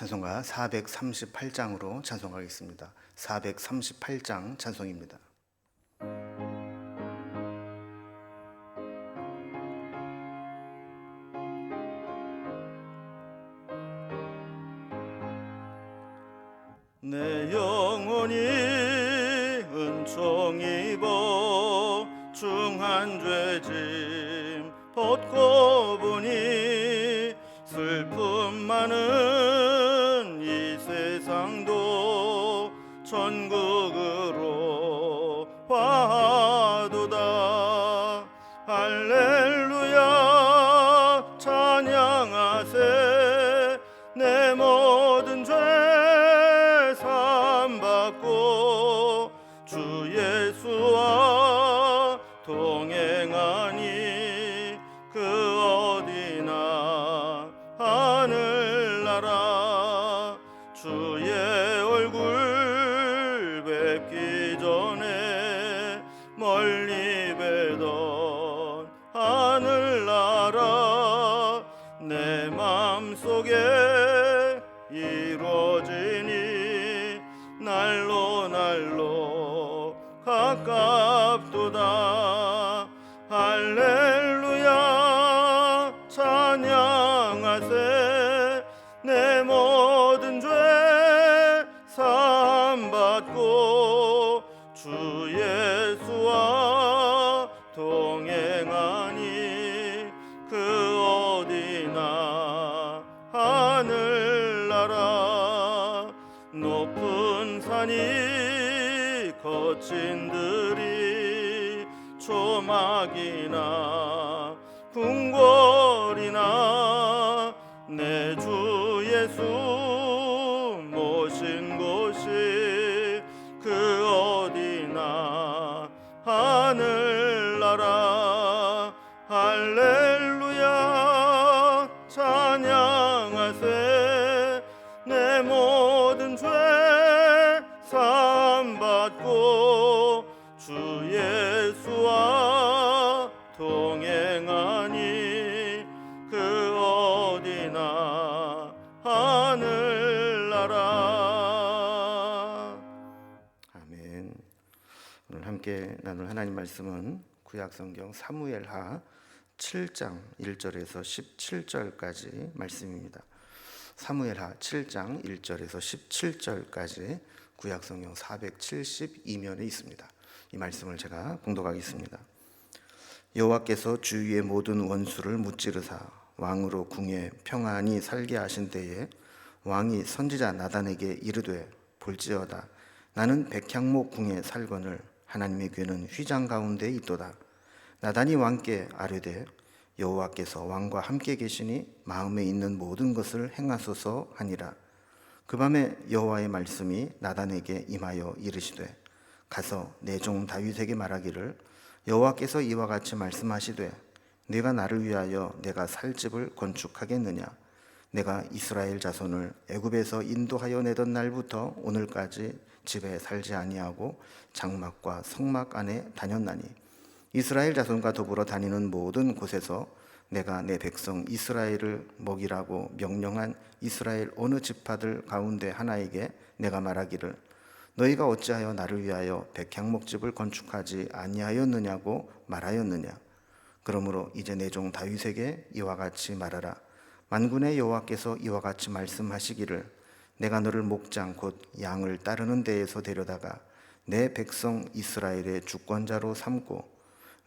찬송가 438장으로 찬송하겠습니다. 438장 찬송입니다. 내 영혼이 은총 입어 중한 죄짐 벗고 보니 슬픔 많은 이 세상도 천국으로 화도다. 할렐루야 찬양하세. 내 모든 죄 받고 주 예수와 동행하니 그 어디나 하늘나라. 주의 얼굴 뵙기 전에 멀리 뵈던 하늘나라. 내 맘속에 이루어지니 날로 가깝도다. 할렐루야 찬양하세. 내 모든 죄 사함받고 주 예수와 동행하니 그 어디나 하늘나라. 높은 산이 거친 들이 초막이나 궁궐이나 내 주 예수 모신 곳이 그 어디나 하늘나라. 할렐루야 찬양하세. 내 모든 죄 사함받고 주 예수와 동행하니 그 어디나 하늘나라. 아멘. 오늘 함께 나눌 하나님 말씀은 구약성경 사무엘하 7장 1절에서 17절까지 말씀입니다. 사무엘하 7장 1절에서 17절까지 구약성경 472면에 있습니다. 이 말씀을 제가 봉독하겠습니다. 여호와께서 주위의 모든 원수를 무찌르사 왕으로 궁에 평안히 살게 하신 때에 왕이 선지자 나단에게 이르되 볼지어다 나는 백향목 궁에 살거늘 하나님의 궤는 휘장 가운데 있도다. 나단이 왕께 아뢰되 여호와께서 왕과 함께 계시니 마음에 있는 모든 것을 행하소서 하니라. 그 밤에 여호와의 말씀이 나단에게 임하여 이르시되 가서 내 종 다윗에게 말하기를 여호와께서 이와 같이 말씀하시되 네가 나를 위하여 내가 살 집을 건축하겠느냐. 내가 이스라엘 자손을 애굽에서 인도하여 내던 날부터 오늘까지 집에 살지 아니하고 장막과 성막 안에 다녔나니 이스라엘 자손과 더불어 다니는 모든 곳에서 내가 내 백성 이스라엘을 먹이라고 명령한 이스라엘 어느 지파들 가운데 하나에게 내가 말하기를 너희가 어찌하여 나를 위하여 백향목집을 건축하지 아니하였느냐고 말하였느냐. 그러므로 이제 내 종 다윗에게 이와 같이 말하라. 만군의 여호와께서 이와 같이 말씀하시기를 내가 너를 목장 곧 양을 따르는 데에서 데려다가 내 백성 이스라엘의 주권자로 삼고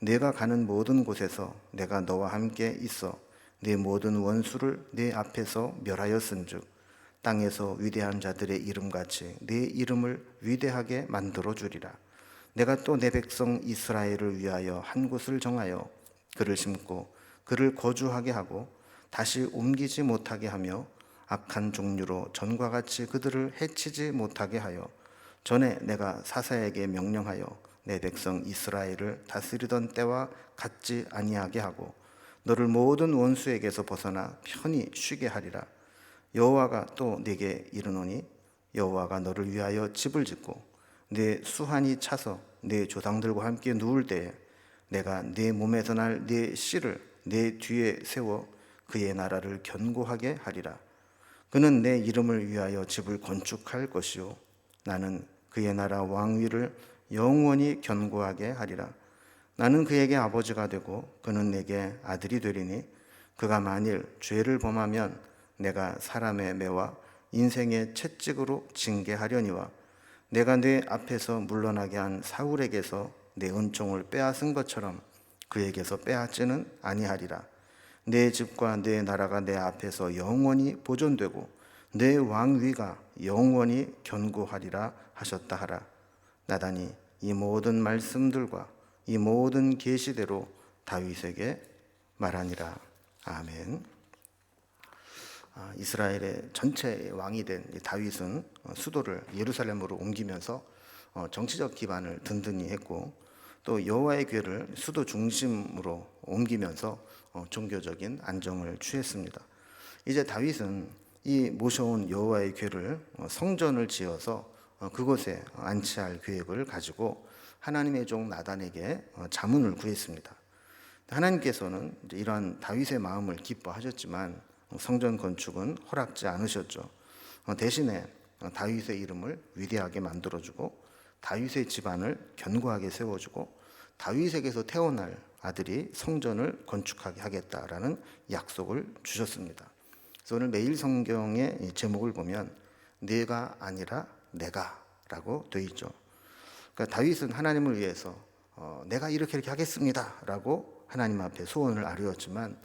내가 가는 모든 곳에서 내가 너와 함께 있어 네 모든 원수를 네 앞에서 멸하였은즉 땅에서 위대한 자들의 이름같이 네 이름을 위대하게 만들어 주리라. 내가 또 내 백성 이스라엘을 위하여 한 곳을 정하여 그를 심고 그를 거주하게 하고 다시 옮기지 못하게 하며 악한 종류로 전과 같이 그들을 해치지 못하게 하여 전에 내가 사사에게 명령하여 내 백성 이스라엘을 다스리던 때와 같지 아니하게 하고 너를 모든 원수에게서 벗어나 편히 쉬게 하리라. 여호와가 또 네게 이르노니 여호와가 너를 위하여 집을 짓고 네 수한이 차서 네 조상들과 함께 누울 때에 내가 네 몸에서 날 네 씨를 네 뒤에 세워 그의 나라를 견고하게 하리라. 그는 내 이름을 위하여 집을 건축할 것이요 나는 그의 나라 왕위를 영원히 견고하게 하리라. 나는 그에게 아버지가 되고 그는 내게 아들이 되리니 그가 만일 죄를 범하면 내가 사람의 매와 인생의 채찍으로 징계하려니와 내가 내 앞에서 물러나게 한 사울에게서 내 은총을 빼앗은 것처럼 그에게서 빼앗지는 아니하리라. 내 집과 내 나라가 내 앞에서 영원히 보존되고 내 왕위가 영원히 견고하리라 하셨다 하라. 나단이 이 모든 말씀들과 이 모든 계시대로 다윗에게 말하니라. 아멘. 이스라엘의 전체 왕이 된 다윗은 수도를 예루살렘으로 옮기면서 정치적 기반을 든든히 했고 또 여호와의 궤를 수도 중심으로 옮기면서 종교적인 안정을 취했습니다. 이제 다윗은 이 모셔온 여호와의 궤를 성전을 지어서 그곳에 안치할 계획을 가지고 하나님의 종 나단에게 자문을 구했습니다. 하나님께서는 이러한 다윗의 마음을 기뻐하셨지만 성전 건축은 허락지 않으셨죠. 대신에 다윗의 이름을 위대하게 만들어주고 다윗의 집안을 견고하게 세워주고 다윗에게서 태어날 아들이 성전을 건축하게 하겠다라는 약속을 주셨습니다. 그래서 오늘 매일 성경의 제목을 보면 네가 아니라 내가라고 되어 있죠. 그러니까 다윗은 하나님을 위해서 내가 이렇게 하겠습니다라고 하나님 앞에 소원을 아뢰었지만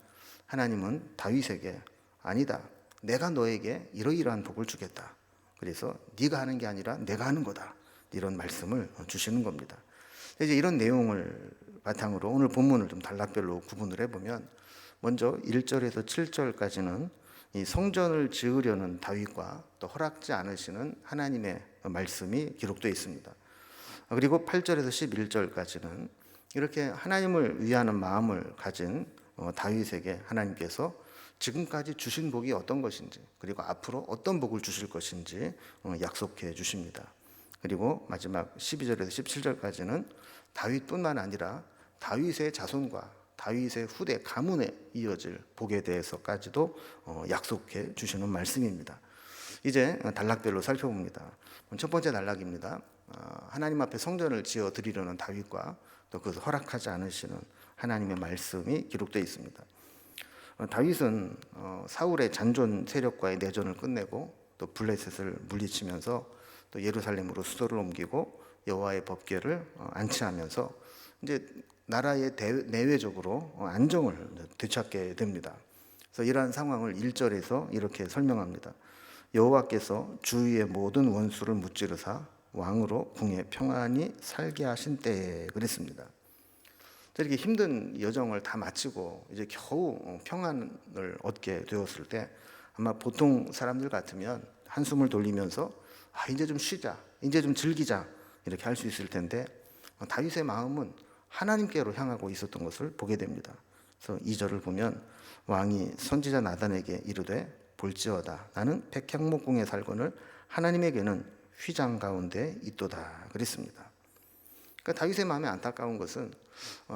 하나님은 다윗에게 아니다. 내가 너에게 이러이러한 복을 주겠다. 그래서 네가 하는 게 아니라 내가 하는 거다. 이런 말씀을 주시는 겁니다. 이제 이런 내용을 바탕으로 오늘 본문을 좀 단락별로 구분을 해보면 먼저 1절에서 7절까지는 이 성전을 지으려는 다윗과 또 허락지 않으시는 하나님의 말씀이 기록되어 있습니다. 그리고 8절에서 11절까지는 이렇게 하나님을 위하는 마음을 가진 다윗에게 하나님께서 지금까지 주신 복이 어떤 것인지 그리고 앞으로 어떤 복을 주실 것인지 약속해 주십니다. 그리고 마지막 12절에서 17절까지는 다윗뿐만 아니라 다윗의 자손과 다윗의 후대 가문에 이어질 복에 대해서까지도 약속해 주시는 말씀입니다. 이제 단락별로 살펴봅니다. 첫 번째 단락입니다. 하나님 앞에 성전을 지어 드리려는 다윗과 또 그것을 허락하지 않으시는 하나님의 말씀이 기록되어 있습니다. 다윗은 사울의 잔존 세력과의 내전을 끝내고 또 블레셋을 물리치면서 또 예루살렘으로 수도를 옮기고 여호와의 법궤를 안치하면서 이제 나라의 내외적으로 안정을 되찾게 됩니다. 그래서 이러한 상황을 1절에서 이렇게 설명합니다. 여호와께서 주위의 모든 원수를 무찌르사 왕으로 궁에 평안히 살게 하신 때에 그랬습니다. 이렇게 힘든 여정을 다 마치고 이제 겨우 평안을 얻게 되었을 때 아마 보통 사람들 같으면 한숨을 돌리면서 이제 좀 쉬자, 이제 좀 즐기자 이렇게 할 수 있을 텐데 다윗의 마음은 하나님께로 향하고 있었던 것을 보게 됩니다. 그래서 2절을 보면 왕이 선지자 나단에게 이르되 볼지어다 나는 백향목궁에 살거늘 하나님에게는 휘장 가운데 있도다 그랬습니다. 그러니까 다윗의 마음에 안타까운 것은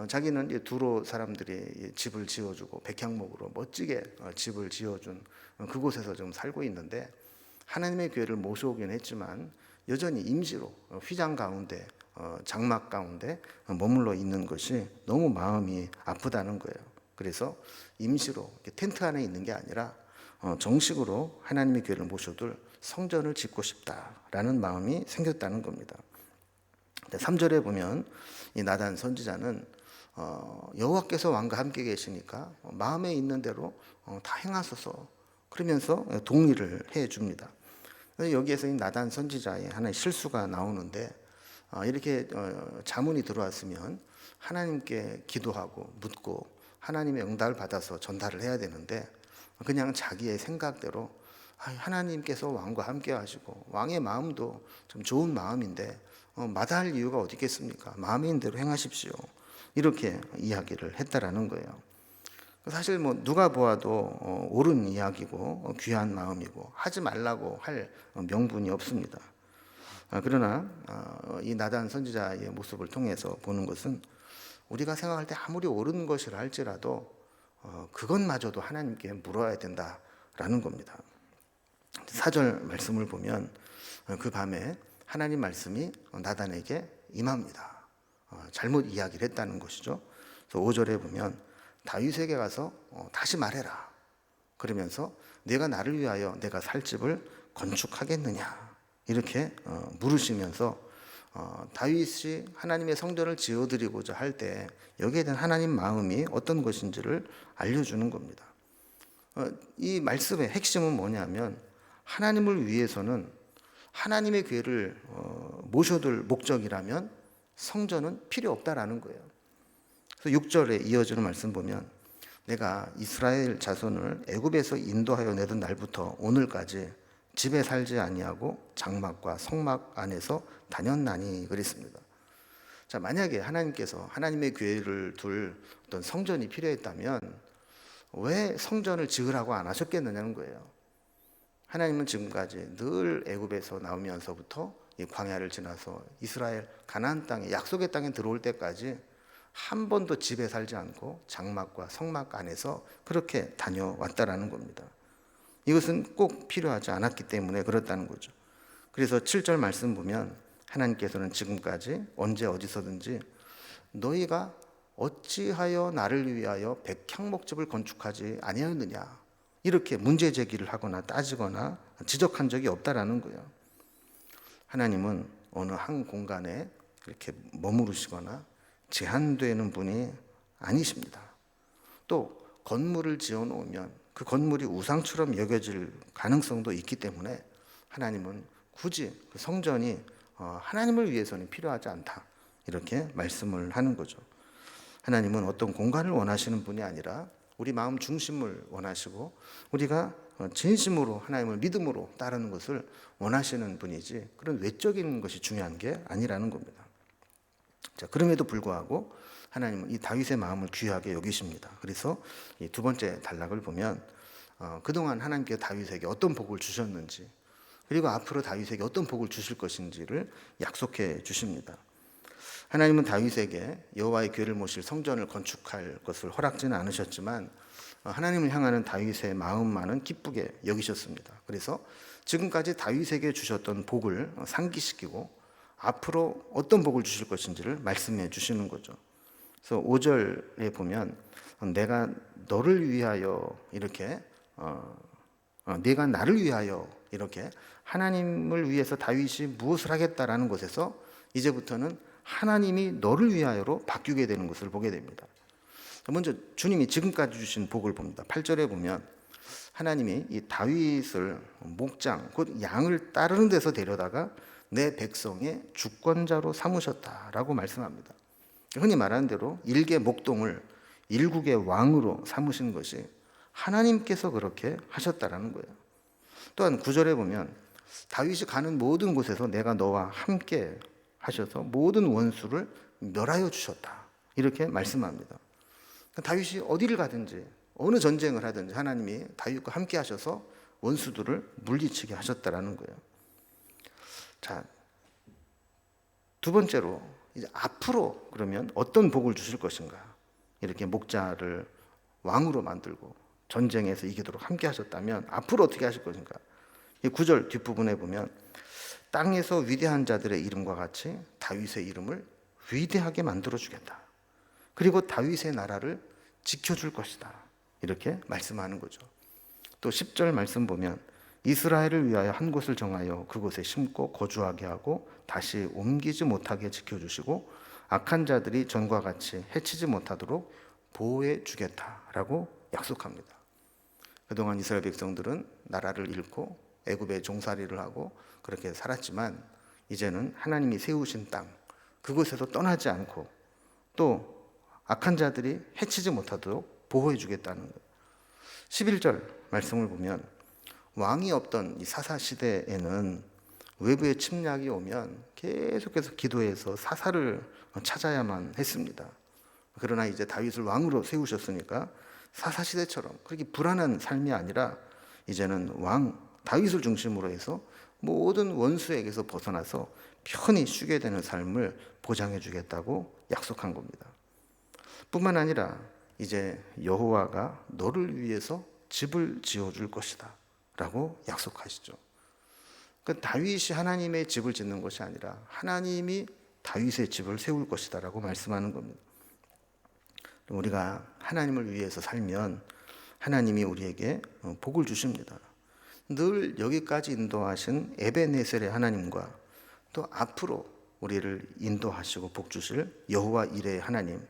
자기는 두로 사람들이 집을 지어주고 백향목으로 멋지게 집을 지어준 그곳에서 좀 살고 있는데 하나님의 교회를 모셔오긴 했지만 여전히 임시로 휘장 가운데 장막 가운데 머물러 있는 것이 너무 마음이 아프다는 거예요. 그래서 임시로 텐트 안에 있는 게 아니라 정식으로 하나님의 교회를 모셔둘 성전을 짓고 싶다라는 마음이 생겼다는 겁니다. 3절에 보면 이 나단 선지자는 여호와께서 왕과 함께 계시니까 마음에 있는 대로 다 행하소서 그러면서 동의를 해 줍니다. 여기에서 이 나단 선지자의 하나의 실수가 나오는데 이렇게 자문이 들어왔으면 하나님께 기도하고 묻고 하나님의 응답을 받아서 전달을 해야 되는데 그냥 자기의 생각대로 하나님께서 왕과 함께 하시고 왕의 마음도 좀 좋은 마음인데 마다할 이유가 어디 있겠습니까? 마음에 있는 대로 행하십시오. 이렇게 이야기를 했다라는 거예요. 사실 누가 보아도 옳은 이야기고 귀한 마음이고 하지 말라고 할 명분이 없습니다. 그러나 이 나단 선지자의 모습을 통해서 보는 것은 우리가 생각할 때 아무리 옳은 것이라 할지라도 그것마저도 하나님께 물어야 된다라는 겁니다. 4절 말씀을 보면 그 밤에 하나님 말씀이 나단에게 임합니다. 잘못 이야기를 했다는 것이죠. 그래서 5절에 보면 다윗에게 가서 다시 말해라. 그러면서 내가 나를 위하여 내가 살 집을 건축하겠느냐 이렇게 물으시면서 다윗이 하나님의 성전을 지어드리고자 할 때 여기에 대한 하나님 마음이 어떤 것인지를 알려주는 겁니다. 이 말씀의 핵심은 뭐냐면 하나님을 위해서는 하나님의 교회를 모셔둘 목적이라면 성전은 필요 없다라는 거예요. 그래서 6절에 이어지는 말씀 보면 내가 이스라엘 자손을 애굽에서 인도하여 내던 날부터 오늘까지 집에 살지 아니하고 장막과 성막 안에서 다녔나니 그랬습니다. 자, 만약에 하나님께서 하나님의 교회를 둘 어떤 성전이 필요했다면 왜 성전을 지으라고 안 하셨겠느냐는 거예요. 하나님은 지금까지 늘 애굽에서 나오면서부터 이 광야를 지나서 이스라엘 가나안 땅에 약속의 땅에 들어올 때까지 한 번도 집에 살지 않고 장막과 성막 안에서 그렇게 다녀왔다라는 겁니다. 이것은 꼭 필요하지 않았기 때문에 그렇다는 거죠. 그래서 7절 말씀 보면 하나님께서는 지금까지 언제 어디서든지 너희가 어찌하여 나를 위하여 백향목집을 건축하지 아니하였느냐 이렇게 문제 제기를 하거나 따지거나 지적한 적이 없다라는 거예요. 하나님은 어느 한 공간에 이렇게 머무르시거나 제한되는 분이 아니십니다. 또 건물을 지어 놓으면 그 건물이 우상처럼 여겨질 가능성도 있기 때문에 하나님은 굳이 그 성전이 하나님을 위해서는 필요하지 않다 이렇게 말씀을 하는 거죠. 하나님은 어떤 공간을 원하시는 분이 아니라 우리 마음 중심을 원하시고 우리가 진심으로 하나님을 믿음으로 따르는 것을 원하시는 분이지 그런 외적인 것이 중요한 게 아니라는 겁니다. 자, 그럼에도 불구하고 하나님은 이 다윗의 마음을 귀하게 여기십니다. 그래서 이 두 번째 단락을 보면 그동안 하나님께 다윗에게 어떤 복을 주셨는지 그리고 앞으로 다윗에게 어떤 복을 주실 것인지를 약속해 주십니다. 하나님은 다윗에게 여호와의 교회를 모실 성전을 건축할 것을 허락지는 않으셨지만 하나님을 향하는 다윗의 마음만은 기쁘게 여기셨습니다. 그래서 지금까지 다윗에게 주셨던 복을 상기시키고 앞으로 어떤 복을 주실 것인지를 말씀해 주시는 거죠. 그래서 5절에 보면 내가 너를 위하여 이렇게 내가 나를 위하여 이렇게 하나님을 위해서 다윗이 무엇을 하겠다라는 것에서 이제부터는 하나님이 너를 위하여로 바뀌게 되는 것을 보게 됩니다. 먼저 주님이 지금까지 주신 복을 봅니다. 8절에 보면 하나님이 이 다윗을 목장 곧 양을 따르는 데서 데려다가 내 백성의 주권자로 삼으셨다라고 말씀합니다. 흔히 말하는 대로 일개 목동을 일국의 왕으로 삼으신 것이 하나님께서 그렇게 하셨다라는 거예요. 또한 9절에 보면 다윗이 가는 모든 곳에서 내가 너와 함께 하셔서 모든 원수를 멸하여 주셨다 이렇게 말씀합니다. 다윗이 어디를 가든지 어느 전쟁을 하든지 하나님이 다윗과 함께 하셔서 원수들을 물리치게 하셨다라는 거예요. 자, 두 번째로 이제 앞으로 그러면 어떤 복을 주실 것인가? 이렇게 목자를 왕으로 만들고 전쟁에서 이기도록 함께 하셨다면 앞으로 어떻게 하실 것인가? 이 9절 뒷부분에 보면 땅에서 위대한 자들의 이름과 같이 다윗의 이름을 위대하게 만들어 주겠다. 그리고 다윗의 나라를 지켜줄 것이다. 이렇게 말씀하는 거죠. 또 10절 말씀 보면 이스라엘을 위하여 한 곳을 정하여 그곳에 심고 거주하게 하고 다시 옮기지 못하게 지켜주시고 악한 자들이 전과 같이 해치지 못하도록 보호해 주겠다라고 약속합니다. 그동안 이스라엘 백성들은 나라를 잃고 애굽에 종살이를 하고 그렇게 살았지만 이제는 하나님이 세우신 땅 그곳에서 떠나지 않고 또 악한 자들이 해치지 못하도록 보호해 주겠다는 거예요. 11절 말씀을 보면 왕이 없던 이 사사 시대에는 외부의 침략이 오면 계속해서 기도해서 사사를 찾아야만 했습니다. 그러나 이제 다윗을 왕으로 세우셨으니까 사사 시대처럼 그렇게 불안한 삶이 아니라 이제는 왕 다윗을 중심으로 해서 모든 원수에게서 벗어나서 편히 쉬게 되는 삶을 보장해 주겠다고 약속한 겁니다. 뿐만 아니라 이제 여호와가 너를 위해서 집을 지어줄 것이다 라고 약속하시죠. 그러니까 다윗이 하나님의 집을 짓는 것이 아니라 하나님이 다윗의 집을 세울 것이다 라고 말씀하는 겁니다. 우리가 하나님을 위해서 살면 하나님이 우리에게 복을 주십니다. 늘 여기까지 인도하신 에베네셀의 하나님과 또 앞으로 우리를 인도하시고 복 주실 여호와 이레의 하나님,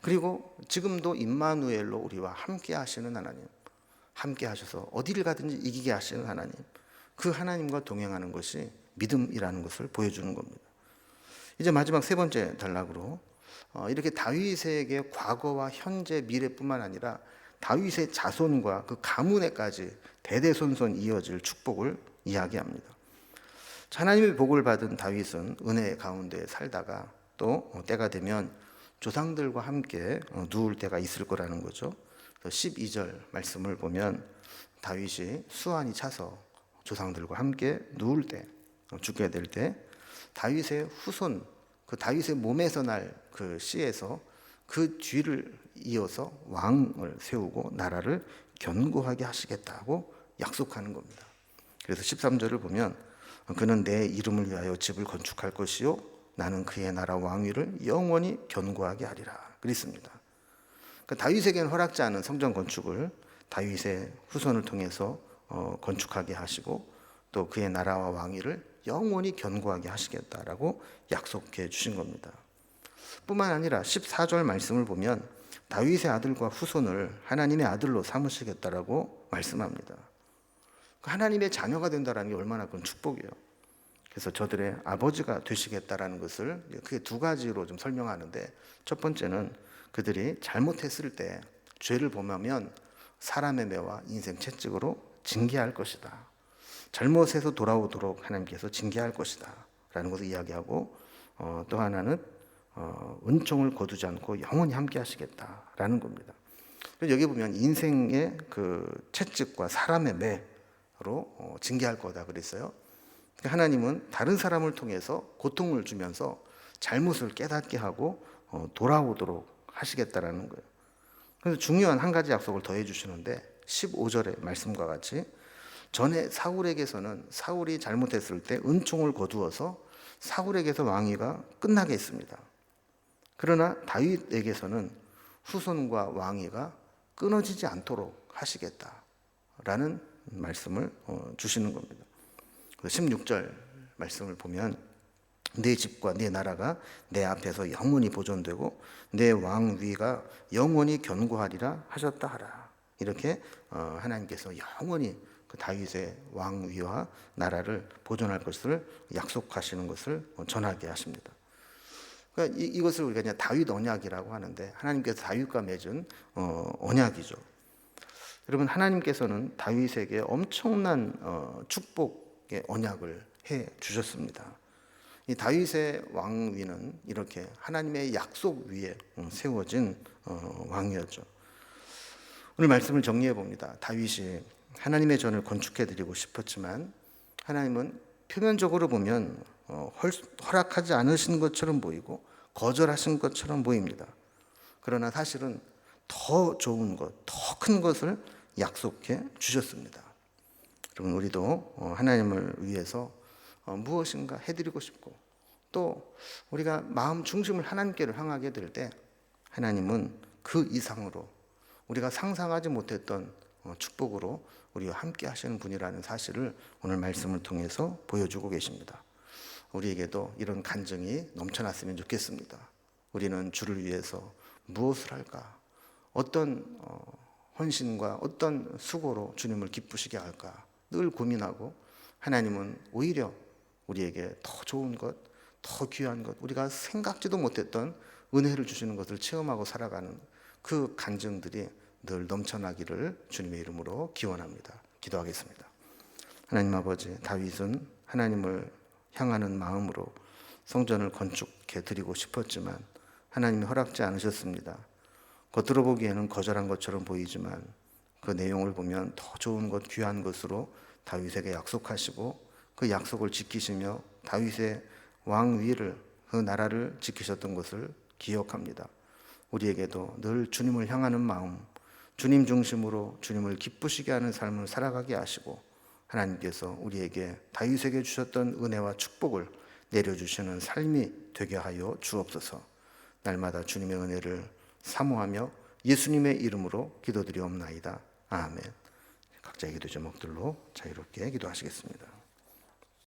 그리고 지금도 임마누엘로 우리와 함께 하시는 하나님, 함께 하셔서 어디를 가든지 이기게 하시는 하나님, 그 하나님과 동행하는 것이 믿음이라는 것을 보여주는 겁니다. 이제 마지막 세 번째 단락으로 이렇게 다윗에게 과거와 현재 미래뿐만 아니라 다윗의 자손과 그 가문에까지 대대손손 이어질 축복을 이야기합니다. 하나님의 복을 받은 다윗은 은혜 가운데 살다가 또 때가 되면 조상들과 함께 누울 때가 있을 거라는 거죠. 12절 말씀을 보면 다윗이 수완이 차서 조상들과 함께 누울 때, 죽게 될 때 다윗의 후손, 그 다윗의 몸에서 날 그 씨에서 그 뒤를 이어서 왕을 세우고 나라를 견고하게 하시겠다고 약속하는 겁니다. 그래서 13절을 보면 그는 내 이름을 위하여 집을 건축할 것이요 나는 그의 나라 왕위를 영원히 견고하게 하리라 그랬습니다. 그러니까 다윗에게는 허락지 않은 성전 건축을 다윗의 후손을 통해서 건축하게 하시고 또 그의 나라와 왕위를 영원히 견고하게 하시겠다라고 약속해 주신 겁니다. 뿐만 아니라 14절 말씀을 보면 다윗의 아들과 후손을 하나님의 아들로 삼으시겠다라고 말씀합니다. 하나님의 자녀가 된다는 게 얼마나 큰 축복이에요. 그래서 저들의 아버지가 되시겠다라는 것을 크게 두 가지로 좀 설명하는데, 첫 번째는 그들이 잘못했을 때 죄를 범하면 사람의 매와 인생 채찍으로 징계할 것이다. 잘못해서 돌아오도록 하나님께서 징계할 것이다 라는 것을 이야기하고, 또 하나는 은총을 거두지 않고 영원히 함께 하시겠다라는 겁니다. 여기 보면 인생의 그 채찍과 사람의 매로 징계할 거다 그랬어요. 하나님은 다른 사람을 통해서 고통을 주면서 잘못을 깨닫게 하고 돌아오도록 하시겠다라는 거예요. 그래서 중요한 한 가지 약속을 더해 주시는데 15절의 말씀과 같이 전에 사울에게서는 사울이 잘못했을 때 은총을 거두어서 사울에게서 왕위가 끝나게 했습니다. 그러나 다윗에게서는 후손과 왕위가 끊어지지 않도록 하시겠다라는 말씀을 주시는 겁니다. 16절 말씀을 보면 내 집과 내 나라가 내 앞에서 영원히 보존되고 내 왕위가 영원히 견고하리라 하셨다 하라. 이렇게 하나님께서 영원히 그 다윗의 왕위와 나라를 보존할 것을 약속하시는 것을 전하게 하십니다. 그러니까 이것을 우리가 그냥 다윗 언약이라고 하는데 하나님께서 다윗과 맺은 언약이죠. 여러분, 하나님께서는 다윗에게 엄청난 축복의 언약을 해 주셨습니다. 이 다윗의 왕위는 이렇게 하나님의 약속 위에 세워진 왕이었죠. 오늘 말씀을 정리해 봅니다. 다윗이 하나님의 전을 건축해 드리고 싶었지만 하나님은 표면적으로 보면 허락하지 않으신 것처럼 보이고 거절하신 것처럼 보입니다. 그러나 사실은 더 좋은 것, 더 큰 것을 약속해 주셨습니다. 여러분, 우리도 하나님을 위해서 무엇인가 해드리고 싶고 또 우리가 마음 중심을 하나님께로 향하게 될 때 하나님은 그 이상으로 우리가 상상하지 못했던 축복으로 우리와 함께 하시는 분이라는 사실을 오늘 말씀을 통해서 보여주고 계십니다. 우리에게도 이런 간증이 넘쳐났으면 좋겠습니다. 우리는 주를 위해서 무엇을 할까? 어떤 헌신과 어떤 수고로 주님을 기쁘시게 할까? 늘 고민하고 하나님은 오히려 우리에게 더 좋은 것, 더 귀한 것, 우리가 생각지도 못했던 은혜를 주시는 것을 체험하고 살아가는 그 간증들이 늘 넘쳐나기를 주님의 이름으로 기원합니다. 기도하겠습니다. 하나님 아버지, 다윗은 하나님을 향하는 마음으로 성전을 건축해 드리고 싶었지만 하나님이 허락지 않으셨습니다. 겉으로 보기에는 거절한 것처럼 보이지만 그 내용을 보면 더 좋은 것, 귀한 것으로 다윗에게 약속하시고 그 약속을 지키시며 다윗의 왕위를, 그 나라를 지키셨던 것을 기억합니다. 우리에게도 늘 주님을 향하는 마음, 주님 중심으로 주님을 기쁘시게 하는 삶을 살아가게 하시고 하나님께서 우리에게 다윗에게 주셨던 은혜와 축복을 내려주시는 삶이 되게 하여 주옵소서. 날마다 주님의 은혜를 사모하며 예수님의 이름으로 기도드리옵나이다. 아멘. 각자의 기도 제목들로 자유롭게 기도하시겠습니다.